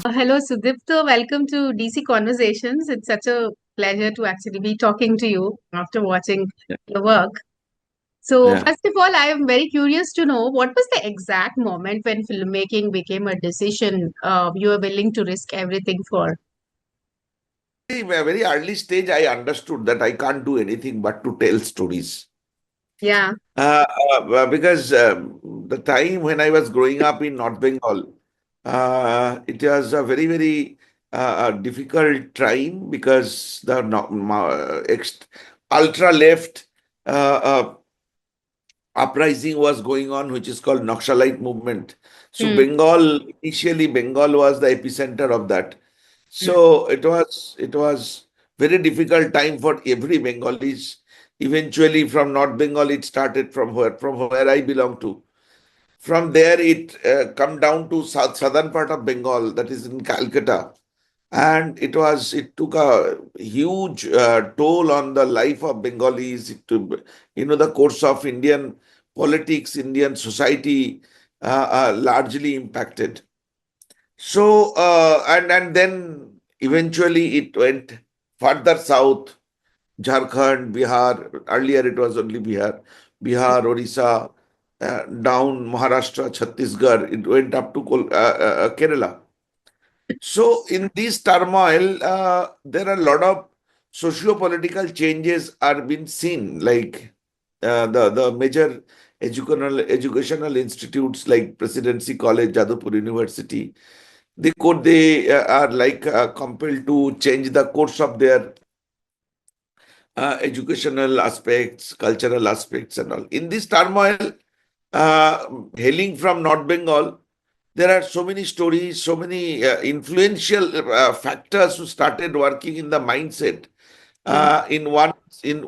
Hello, Sudipto. Welcome to DC Conversations. It's such a pleasure to actually be talking to you after watching Yeah. your work. So, Yeah. first of all, I am very curious to know what was the exact moment when filmmaking became a decision you were willing to risk everything for? Very early stage, I understood that I can't do anything but to tell stories. Yeah. Because the time when I was growing up in North Bengal, it was a very difficult time because the ultra left uh, uh, uprising was going on, which is called Naxalite movement. So Hmm. initially Bengal was the epicenter of that. Hmm. So it was very difficult time for every Bengalis. Eventually, from North Bengal, it started from where I belong to. From there, it come down to southern part of Bengal, that is in Calcutta, and it took a huge toll on the life of Bengalis. The course of Indian politics, Indian society, largely impacted. So, and then eventually it went further south, Jharkhand, Bihar. Earlier it was only Bihar, Orissa, down Maharashtra, Chhattisgarh. It went up to Kerala. So, in this turmoil, there are a lot of socio-political changes are being seen, like the major educational institutes like Presidency College, Jadavpur University. They are like compelled to change the course of their educational aspects, cultural aspects, and all. In this turmoil, hailing from North Bengal, there are so many stories, so many influential factors who started working in the mindset. Hmm. In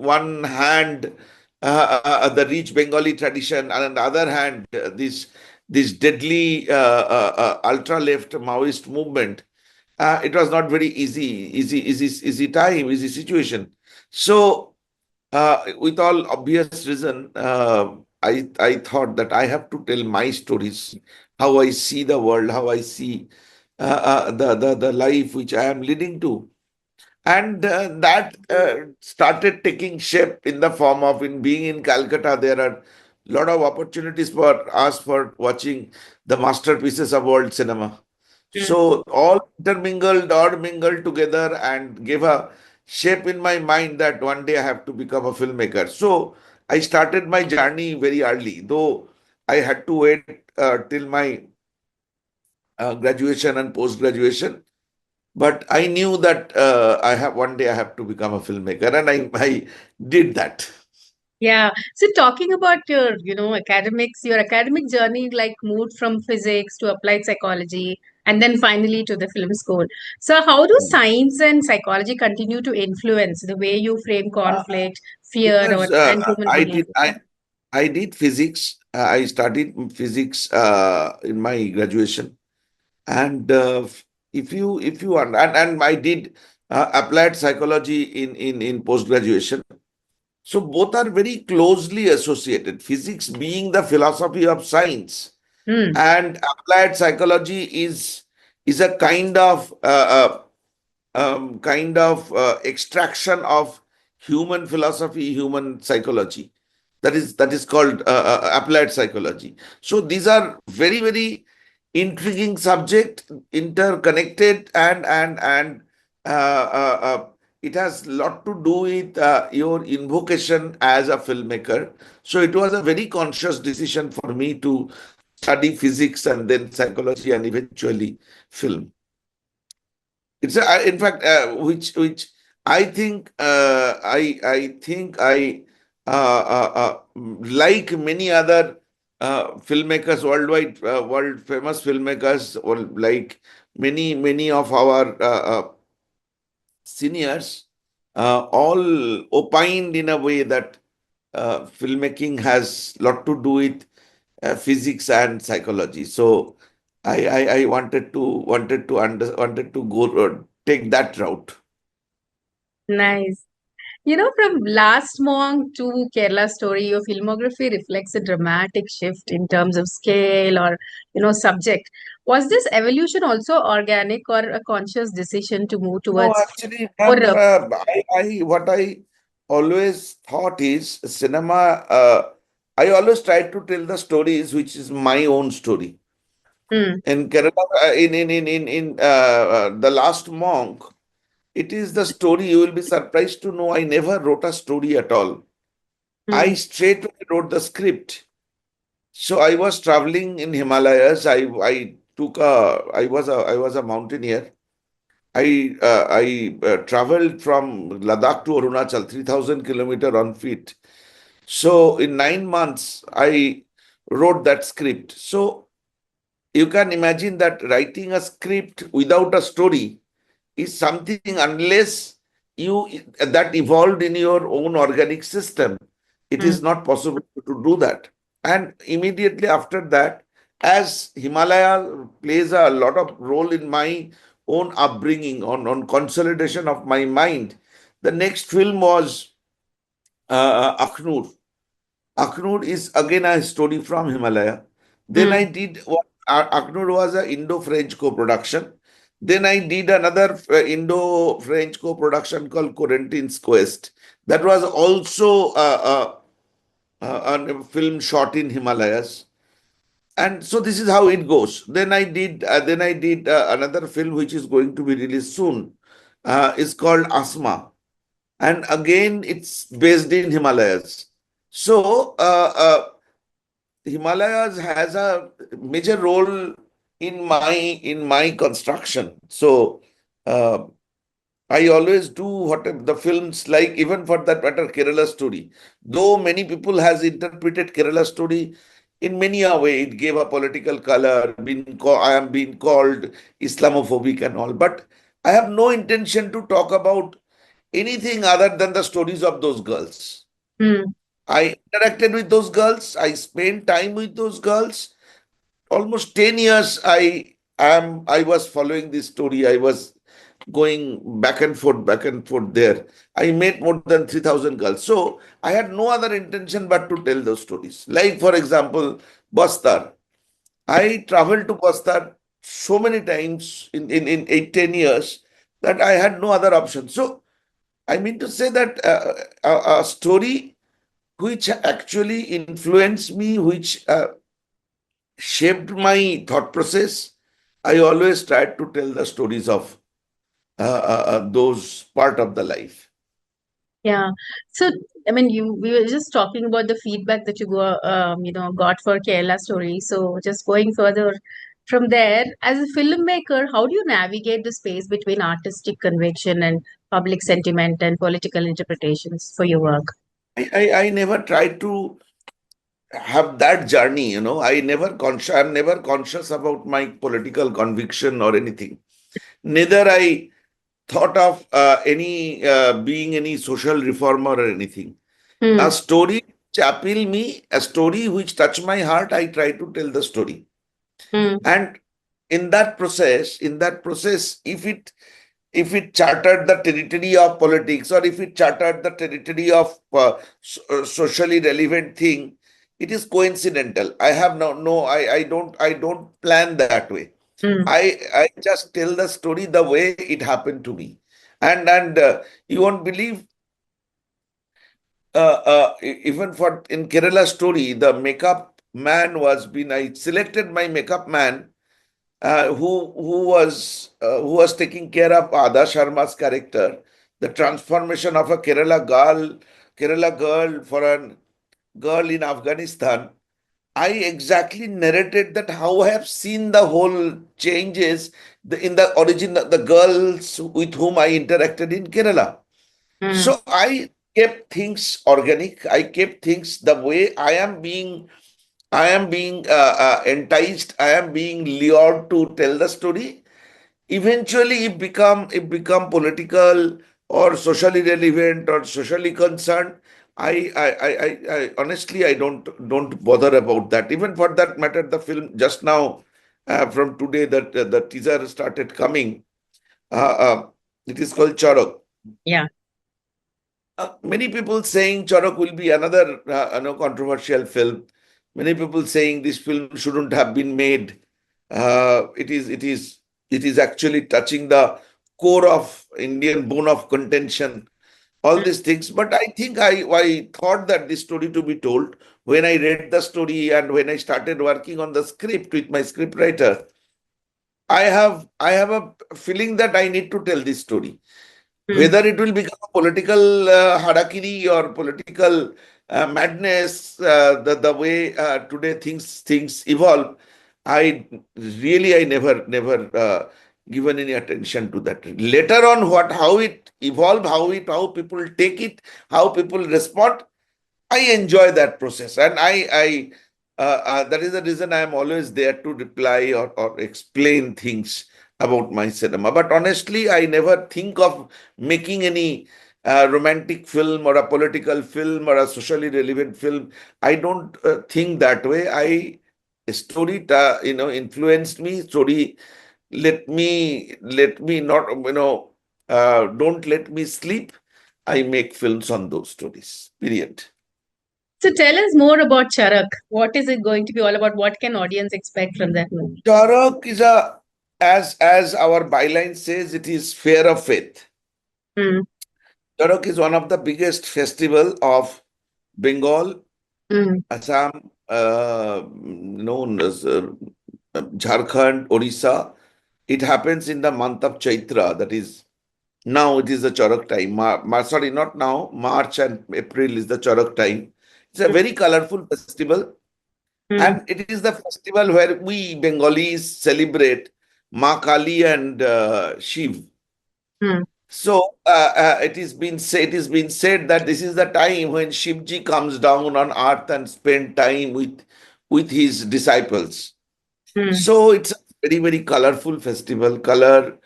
one hand, the rich Bengali tradition, and on the other hand, this deadly ultra left Maoist movement. It was not very easy time, easy situation. So, with all obvious reason, I thought that I have to tell my stories, how I see the world, how I see the life which I am leading to, and that started taking shape in the form of in being in Calcutta. There are a lot of opportunities for us for watching the masterpieces of world cinema. Hmm. So all intermingled or mingled together and gave a shape in my mind that one day I have to become a filmmaker. So I started my journey very early, though I had to wait till my graduation and post graduation. But I knew that I have to become a filmmaker, and I did that. Yeah. So, talking about academics, your academic journey like moved from physics to applied psychology and then finally to the film school. So, how do science and psychology continue to influence the way you frame Uh, conflict, fear, because and human I did behavior? I did physics. I studied physics in my graduation, and if you and I did applied psychology in post graduation. So both are very closely associated. Physics being the philosophy of science, Hmm. and applied psychology is a kind of extraction of human philosophy, human psychology. That is called applied psychology. So these are very intriguing subject, interconnected, and it has a lot to do with your invocation as a filmmaker. So it was a very conscious decision for me to study physics and then psychology and eventually film. In fact, which I think I like many other filmmakers worldwide, world famous filmmakers, or like many of our seniors, all opined in a way that filmmaking has lot to do with physics and psychology. So I wanted to go take that route. Nice. From Last Monk to Kerala Story, your filmography reflects a dramatic shift in terms of scale or, subject. Was this evolution also organic or a conscious decision to move No, towards actually, more? ma'am, what I always thought is cinema. I always try to tell the stories which is my own story. Mm, In Kerala, The Last Monk, it is the story. You will be surprised to know I never wrote a story at all. I mm, straight away wrote the script. So I was traveling in Himalayas. I was a mountaineer. I traveled from Ladakh to Arunachal, 3,000 kilometer on feet. So in 9 months, I wrote that script. So you can imagine that writing a script without a story is something, unless you that evolved in your own organic system, it mm, is not possible to do that. And immediately after that, as Himalaya plays a lot of role in my own upbringing, on consolidation of my mind, the next film was Akhnur. Akhnur is again a story from Himalaya. Then I mm, did what Akhnur was a Indo-French co-production. Then I did another Indo-French co-production called Corentin's Quest. That was also a film shot in Himalayas. And so this is how it goes. Then I did another film which is going to be released soon. Is called Asma, and again it's based in Himalayas. So Himalayas has a major role in my construction. So uh, I always do what the films, like even for that matter Kerala Story. Though many people has interpreted Kerala Story in many a way, it gave a political color. I am being called Islamophobic and all, but I have no intention to talk about anything other than the stories of those girls. mm. I interacted with those girls. I spent time with those girls. Almost 10 years I was following this story. I was going back and forth there. I met more than 3,000 girls. So I had no other intention but to tell those stories. Like, for example, Bastar. I traveled to Bastar so many times in 8, 10 years that I had no other option. So I mean to say that a story which actually influenced me, which shaped my thought process. I always tried to tell the stories of those part of the life. Yeah. So, we were just talking about the feedback that got for Kerala Story. So, just going further from there, as a filmmaker, how do you navigate the space between artistic conviction and public sentiment and political interpretations for your work? I never tried to have that journey, you know. I'm never conscious about my political conviction or anything. Neither I thought of any being any social reformer or anything. A Hmm. story which appeal me, a story which touch my heart, I try to tell the story. Hmm. And in that process, if it chartered the territory of politics, or if it chartered the territory of socially relevant thing, it is coincidental. I have I don't plan that way. Hmm. I just tell the story the way it happened to me. And you won't believe, even for in Kerala Story, the makeup man was been I selected my makeup man, who was taking care of Ada Sharma's character, the transformation of a Kerala girl for a girl in Afghanistan. I exactly narrated that how I have seen the whole changes in the origin, the girls with whom I interacted in Kerala. Hmm. So I kept things organic. I kept things the way I am being enticed. I am being lured to tell the story. Eventually, it become political or socially relevant or socially concerned. I honestly I don't bother about that. Even for that matter, the film just now, from today, that the teaser started coming. Uh, uh, it is called Charak. Yeah. Many people saying Charak will be another controversial film. Many people saying this film shouldn't have been made. It is actually touching the core of Indian bone of contention. All these things, but I think I thought that this story to be told when I read the story and when I started working on the script with my scriptwriter. I have a feeling that I need to tell this story. Mm. Whether it will become a political harakiri or political madness, the way today things evolve, I never given any attention to that. Later on, how it evolve, how people take it, how people respond, I enjoy that process, and that is the reason I am always there to reply or explain things about my cinema. But honestly, I never think of making any romantic film or a political film or a socially relevant film. I don't think that way. Story, influenced me. Story let me not, don't let me sleep. I make films on those stories. Period. So tell us more about Charak. What is it going to be all about? What can audience expect from that movie? Charak is as our byline says, it is fair of faith. Mm. Charak is one of the biggest festival of Bengal, Mm. Assam, known as Jharkhand, Orissa. It happens in the month of Chaitra. That is now it is the Charak time. Sorry, not now. March and April is the Charak time. It's a very colorful festival. Mm. And it is the festival where we Bengalis celebrate Ma Kali and Shiv. Mm. So it has been said that this is the time when Shivji comes down on earth and spend time with his disciples. Mm. So it's a very colorful festival. Color,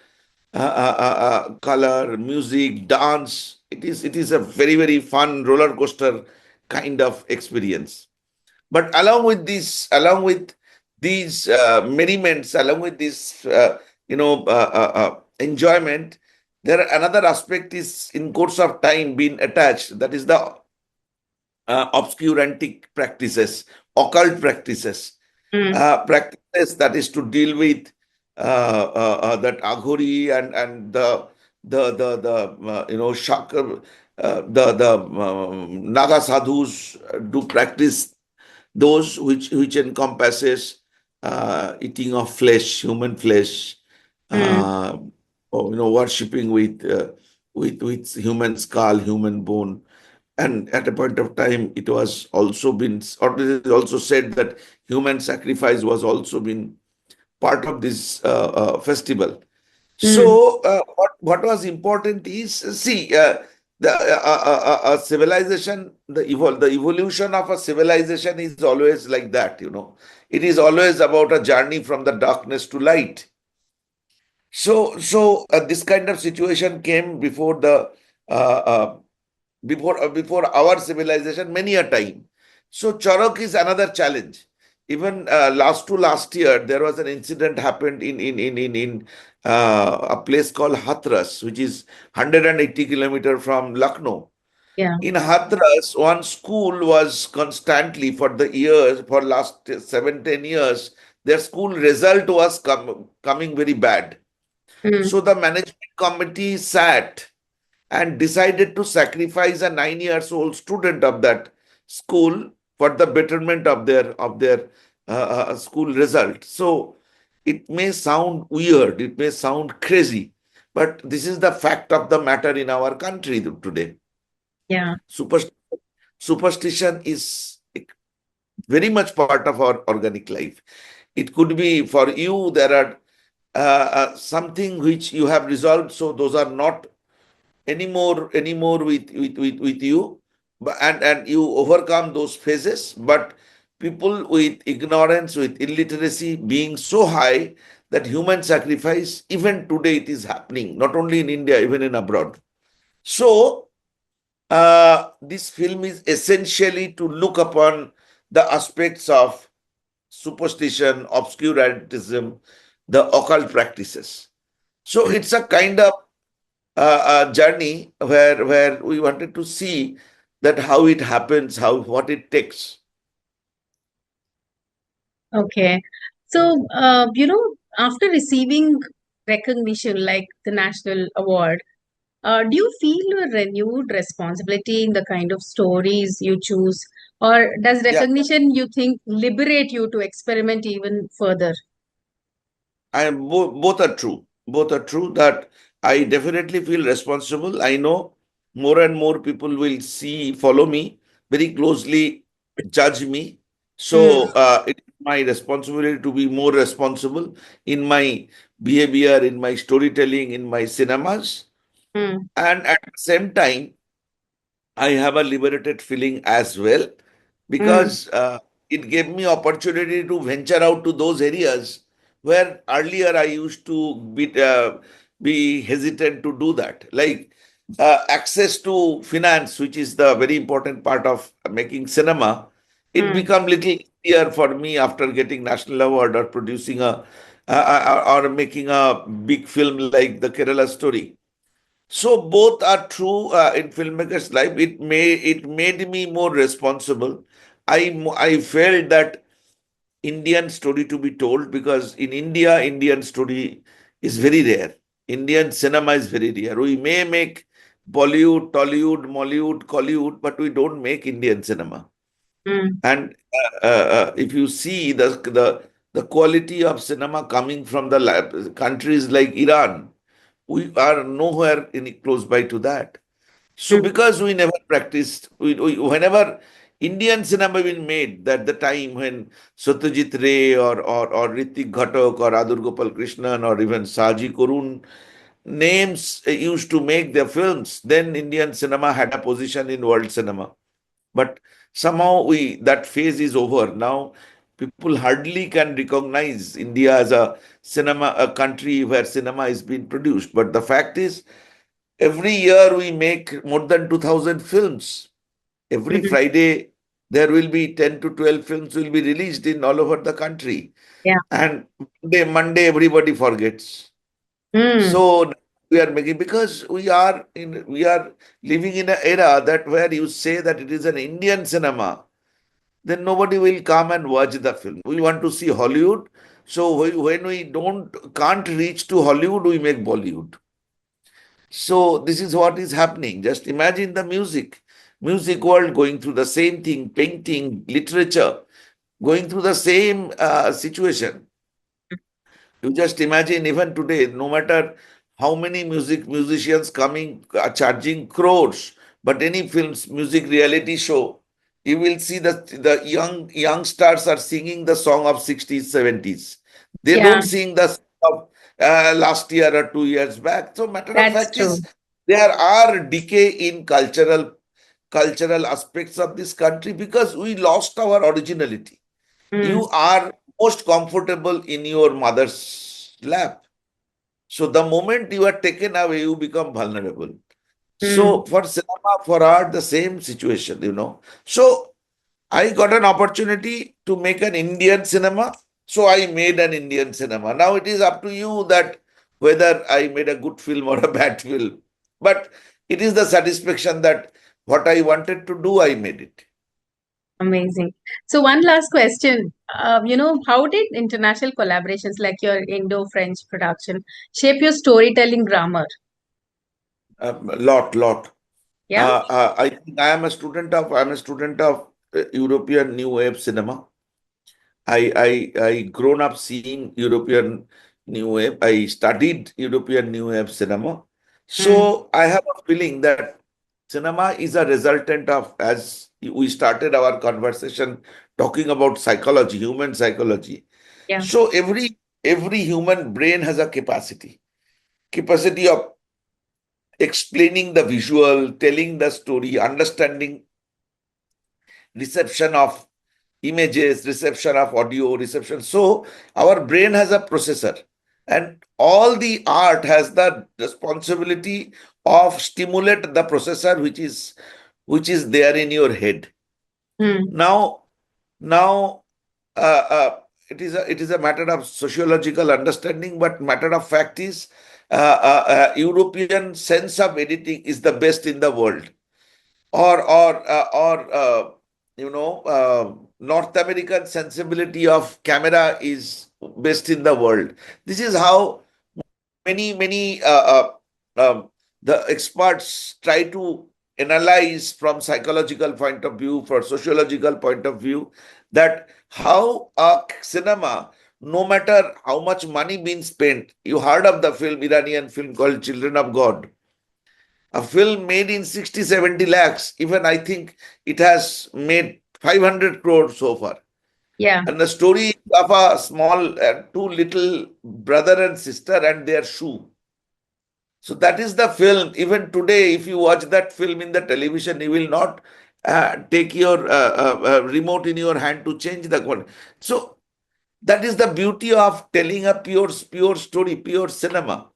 music, dance. It is a very fun roller coaster kind of experience. But along with these merriments, along with this, enjoyment, there another aspect is in course of time being attached. That is the obscurantic practices, occult Mm. practices that is to deal with that aghori and the shaka, the Naga sadhus do practice those which encompasses eating of flesh, human flesh, Mm. uh, or worshipping with human skull, human bone. And at a point of time, it was also been, or it is also said that human sacrifice was also been part of this festival. Mm. So, what was important is, see, the civilization, the evolution of a civilization is always like that. It is always about a journey from the darkness to light. So this kind of situation came uh, uh, before our civilization many a time. So Charak is another challenge. Even last year, there was an incident happened in a place called Hathras, which is 180 kilometers from Lucknow. Yeah. In Hathras, one school was constantly for last 7-10 years, their school result was coming very bad. Mm. So the management committee sat and decided to sacrifice a 9 years old student of that school for the betterment of their school result. So it may sound weird, it may sound crazy, but this is the fact of the matter in our country today. Yeah. Super, superstition is very much part of our organic life. It could be for you, there are something which you have resolved, so those are not anymore with you, and you overcome those phases. But people with ignorance, with illiteracy being so high, that human sacrifice, even today it is happening, not only in India, even in abroad. So this film is essentially to look upon the aspects of superstition, obscurantism, the occult practices. So it's a kind of a journey where we wanted to see that how it happens, how what it takes. Okay. So, after receiving recognition like the national award, do you feel a renewed responsibility in the kind of stories you choose, or does Yeah, recognition you think liberate you to experiment even further? I am both are true. Both are true that I definitely feel responsible. I know more and more people will see, follow me very closely, judge me. Hmm. So it is my responsibility to be more responsible in my behavior, in my storytelling, in my cinemas. Hmm. And at the same time, I have a liberated feeling as well Hmm. because it gave me opportunity to venture out to those areas where earlier I used to be hesitant to do that. Like access to finance, which is the very important part of making cinema, it Hmm. become little easier for me after getting national award or producing or making a big film like the Kerala story. So both are true in filmmakers' life. It made me more responsible. I felt that Indian story to be told because in India, Indian story is very rare. Indian cinema is very rare. We may make Bollywood, Tollywood, Mollywood, Collywood, but we don't make Indian cinema. Hmm. And if you see the quality of cinema coming from the countries like Iran, we are nowhere in close by to that. So Hmm. because we never practiced, whenever Indian cinema been made, that the time when Satyajit Ray or Ritik Ghatak or Adur Gopal Krishnan or even Saji Korun names used to make their films, then Indian cinema had a position in world cinema. But somehow we that phase is over. Now people hardly can recognize India as a cinema, a country where cinema is being produced. But the fact is, every year we make more than 2,000 films. Every Hmm. Friday, there will be 10 to 12 films will be released in all over the country. Yeah. And Monday, everybody forgets. Hmm. So we are making because we are living in an era that where you say that it is an Indian cinema, then nobody will come and watch the film. We want to see Hollywood. So when we don't can't reach to Hollywood, we make Bollywood. So this is what is happening. Just imagine the music world going through the same thing, painting, literature, going through the same situation. You just imagine even today, no matter how many musicians coming charging crores, but any films, music reality show, you will see the young stars are singing the song of 60s, 70s. They don't Yeah, sing the song of last year or 2 years back. So matter of that's fact true. is there are decay in cultural aspects of this country because we lost our originality. Hmm. You are most comfortable in your mother's lap. So the moment you are taken away, you become vulnerable. Hmm. So for cinema, for art, the same situation. So I got an opportunity to make an Indian cinema. So I made an Indian cinema. Now it is up to you that whether I made a good film or a bad film. But it is the satisfaction that what I wanted to do, I made it. Amazing. So one last question. How did international collaborations like your Indo-French production shape your storytelling grammar? Lot. Yeah. I think I'm a student of European New Wave cinema. I grown up seeing European New Wave. I studied European New Wave cinema. Hmm. So I have a feeling that cinema is a resultant of, as we started our conversation talking about psychology, human psychology. Yeah. So every human brain has a capacity of explaining the visual, telling the story, understanding reception of images, reception of audio, reception. So our brain has a processor, and all the art has the responsibility of stimulate the processor which is there in your head. Hmm. Now, now uh, uh, it is a matter of sociological understanding, but matter of fact is European sense of editing is the best in the world, or North American sensibility of camera is best in the world. This is how many the experts try to analyze from psychological point of view, for sociological point of view, that how a cinema, no matter how much money being spent. You heard of the film, Iranian film called Children of God, a film made in 60, 70 lakhs. Even I think it has made 500 crores so far. Yeah. And the story of a small, two little brother and sister and their shoe. So that is the film. Even today, if you watch that film in the television, you will not take your remote in your hand to change the quality. So that is the beauty of telling a pure story, pure cinema.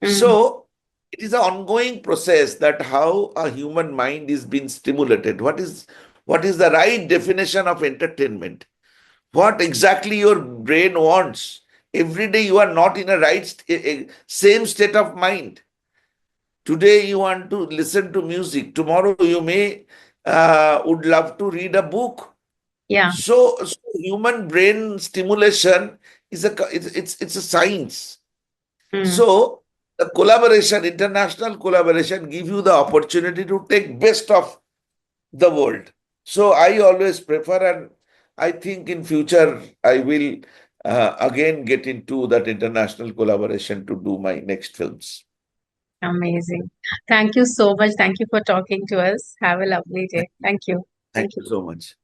Mm. So it is an ongoing process, that how a human mind is being stimulated. What is the right definition of entertainment? What exactly your brain wants? Every day you are not in a same state of mind. Today you want to listen to music. Tomorrow you may would love to read a book. Yeah. So human brain stimulation is it's a science. Mm. So the collaboration, international collaboration, give you the opportunity to take best of the world. So I always prefer, and I think in future I will again get into that international collaboration to do my next films. Amazing. Thank you so much. Thank you for talking to us. Have a lovely day. Thank you. Thank Thank you you. so much.